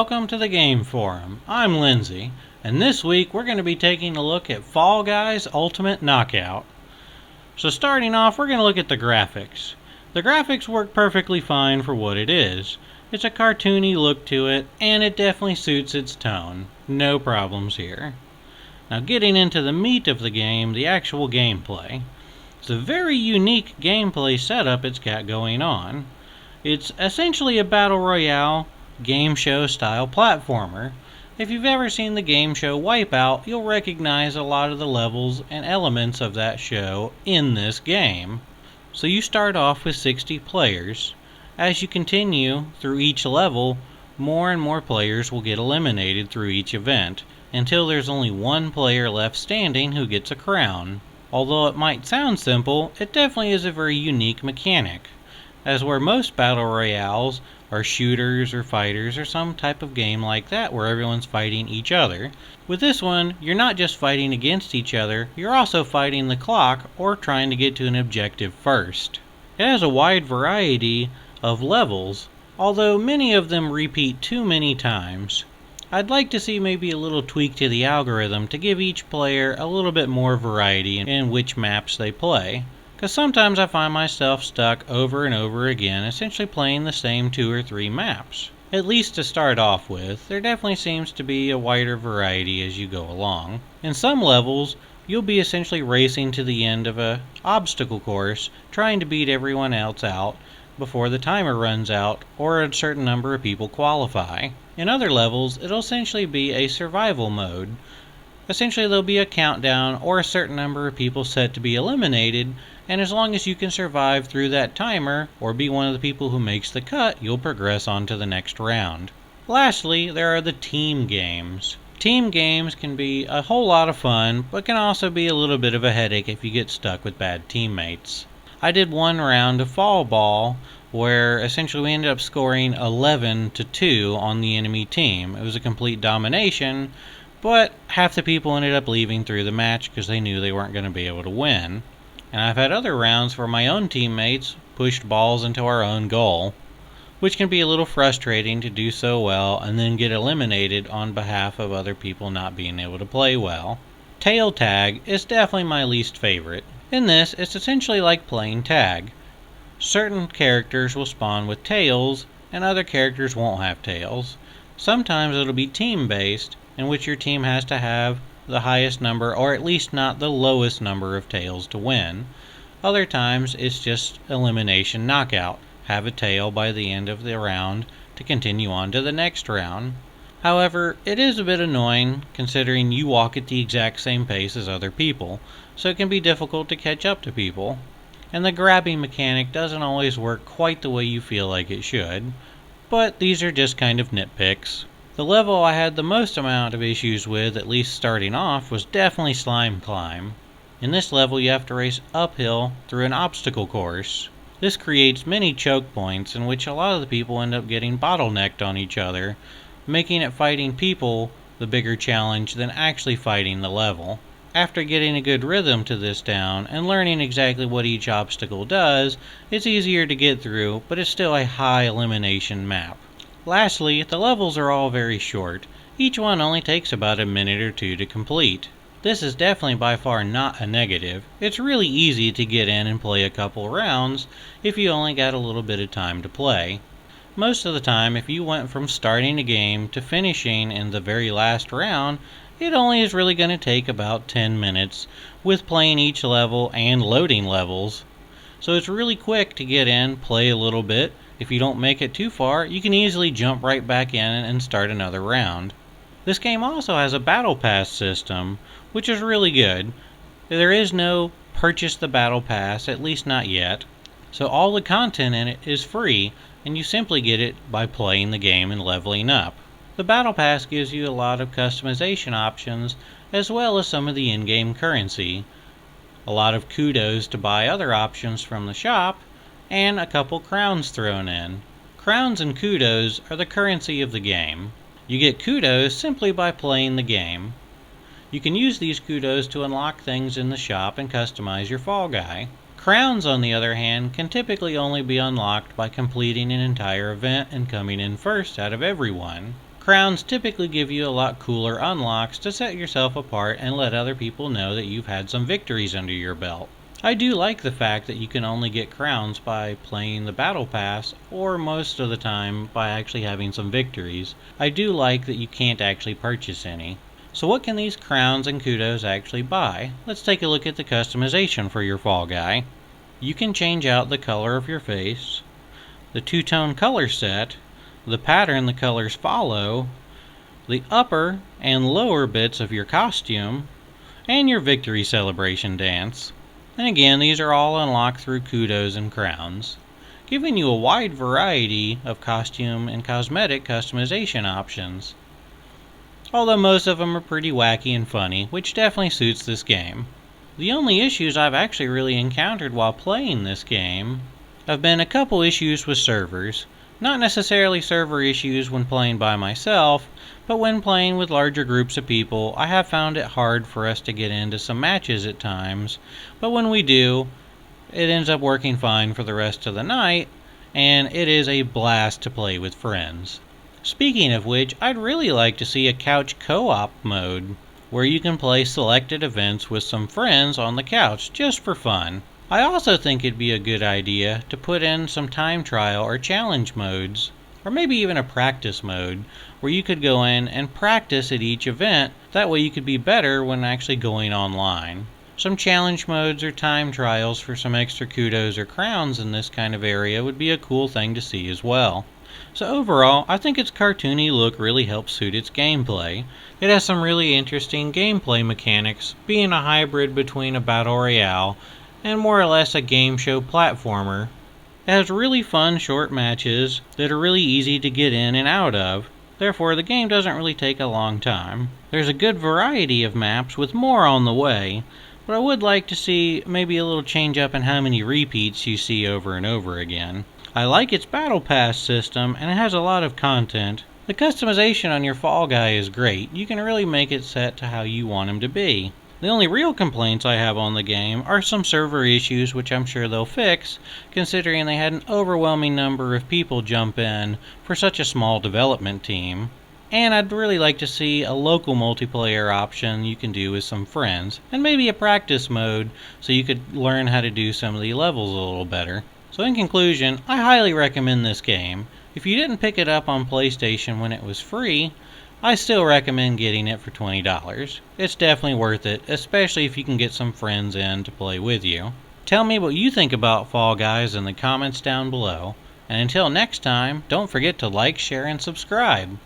welcome to the Game Forum. I'm Lindsay, and this week we're going to be taking a look at Fall Guys Ultimate Knockout. So starting off, we're going to look at the graphics. The graphics work perfectly fine for what it is. It's a cartoony look to it, and it definitely suits its tone. No problems here. Now getting into the meat of the game, the actual gameplay. It's a very unique gameplay setup it's got going on. It's essentially a battle royale game show style platformer. If you've ever seen the game show Wipeout, you'll recognize a lot of the levels and elements of that show in this game. So you start off with 60 players. As you continue through each level, more and more players will get eliminated through each event, until there's only one player left standing who gets a crown. Although it might sound simple, it definitely is a very unique mechanic, as where most battle royales are shooters or fighters or some type of game like that where everyone's fighting each other. With this one, you're not just fighting against each other, you're also fighting the clock or trying to get to an objective first. It has a wide variety of levels, although many of them repeat too many times. I'd like to see maybe a little tweak to the algorithm to give each player a little bit more variety in which maps they play. Because sometimes I find myself stuck over and over again, essentially playing the same 2 or 3 maps. At least to start off with, there definitely seems to be a wider variety as you go along. In some levels, you'll be essentially racing to the end of an obstacle course, trying to beat everyone else out before the timer runs out or a certain number of people qualify. In other levels, it'll essentially be a survival mode. Essentially, there'll be a countdown or a certain number of people set to be eliminated, and as long as you can survive through that timer or be one of the people who makes the cut, you'll progress on to the next round. Lastly, there are the team games. Team games can be a whole lot of fun, but can also be a little bit of a headache if you get stuck with bad teammates. I did one round of Fall Ball where essentially we ended up scoring 11-2 on the enemy team. It was a complete domination, but half the people ended up leaving through the match because they knew they weren't going to be able to win. And I've had other rounds where my own teammates pushed balls into our own goal, which can be a little frustrating to do so well and then get eliminated on behalf of other people not being able to play well. Tail tag is definitely my least favorite. In this, it's essentially like playing tag. Certain characters will spawn with tails, and other characters won't have tails. Sometimes it'll be team-based, in which your team has to have the highest number, or at least not the lowest number of tails to win. Other times it's just elimination knockout. Have a tail by the end of the round to continue on to the next round. However, it is a bit annoying considering you walk at the exact same pace as other people, so it can be difficult to catch up to people. And the grabbing mechanic doesn't always work quite the way you feel like it should, but these are just kind of nitpicks. The level I had the most amount of issues with, at least starting off, was definitely Slime Climb. In this level you have to race uphill through an obstacle course. This creates many choke points in which a lot of the people end up getting bottlenecked on each other, making it fighting people the bigger challenge than actually fighting the level. After getting a good rhythm to this down and learning exactly what each obstacle does, it's easier to get through, but it's still a high elimination map. Lastly, the levels are all very short. Each one only takes about a minute or 2 to complete. This is definitely by far not a negative. It's really easy to get in and play a couple rounds if you only got a little bit of time to play. Most of the time, if you went from starting a game to finishing in the very last round, it only is really going to take about 10 minutes with playing each level and loading levels. So it's really quick to get in, play a little bit. If you don't make it too far, you can easily jump right back in and start another round. This game also has a battle pass system, which is really good. There is no purchase the battle pass, at least not yet. So all the content in it is free, and you simply get it by playing the game and leveling up. The battle pass gives you a lot of customization options, as well as some of the in-game currency. A lot of kudos to buy other options from the shop, and a couple crowns thrown in. Crowns and kudos are the currency of the game. You get kudos simply by playing the game. You can use these kudos to unlock things in the shop and customize your Fall Guy. Crowns, on the other hand, can typically only be unlocked by completing an entire event and coming in first out of everyone. Crowns typically give you a lot cooler unlocks to set yourself apart and let other people know that you've had some victories under your belt. I do like the fact that you can only get crowns by playing the Battle Pass, or most of the time by actually having some victories. I do like that you can't actually purchase any. So what can these crowns and kudos actually buy? Let's take a look at the customization for your Fall Guy. You can change out the color of your face, the two-tone color set, the pattern the colors follow, the upper and lower bits of your costume, and your victory celebration dance. And again, these are all unlocked through kudos and crowns, giving you a wide variety of costume and cosmetic customization options. Although most of them are pretty wacky and funny, which definitely suits this game. The only issues I've actually really encountered while playing this game have been a couple issues with servers. Not necessarily server issues when playing by myself, but when playing with larger groups of people, I have found it hard for us to get into some matches at times, but when we do, it ends up working fine for the rest of the night, and it is a blast to play with friends. Speaking of which, I'd really like to see a couch co-op mode, where you can play selected events with some friends on the couch, just for fun. I also think it'd be a good idea to put in some time trial or challenge modes, or maybe even a practice mode, where you could go in and practice at each event. That way you could be better when actually going online. Some challenge modes or time trials for some extra kudos or crowns in this kind of area would be a cool thing to see as well. So overall, I think its cartoony look really helps suit its gameplay. It has some really interesting gameplay mechanics, being a hybrid between a battle royale and more or less a game show platformer. It has really fun short matches that are really easy to get in and out of. Therefore, the game doesn't really take a long time. There's a good variety of maps with more on the way, but I would like to see maybe a little change up in how many repeats you see over and over again. I like its Battle Pass system, and it has a lot of content. The customization on your Fall Guy is great. You can really make it set to how you want him to be. The only real complaints I have on the game are some server issues, which I'm sure they'll fix, considering they had an overwhelming number of people jump in for such a small development team. And I'd really like to see a local multiplayer option you can do with some friends, and maybe a practice mode so you could learn how to do some of the levels a little better. So in conclusion, I highly recommend this game. If you didn't pick it up on PlayStation when it was free, I still recommend getting it for $20. It's definitely worth it, especially if you can get some friends in to play with you. Tell me what you think about Fall Guys in the comments down below. And until next time, don't forget to like, share, and subscribe.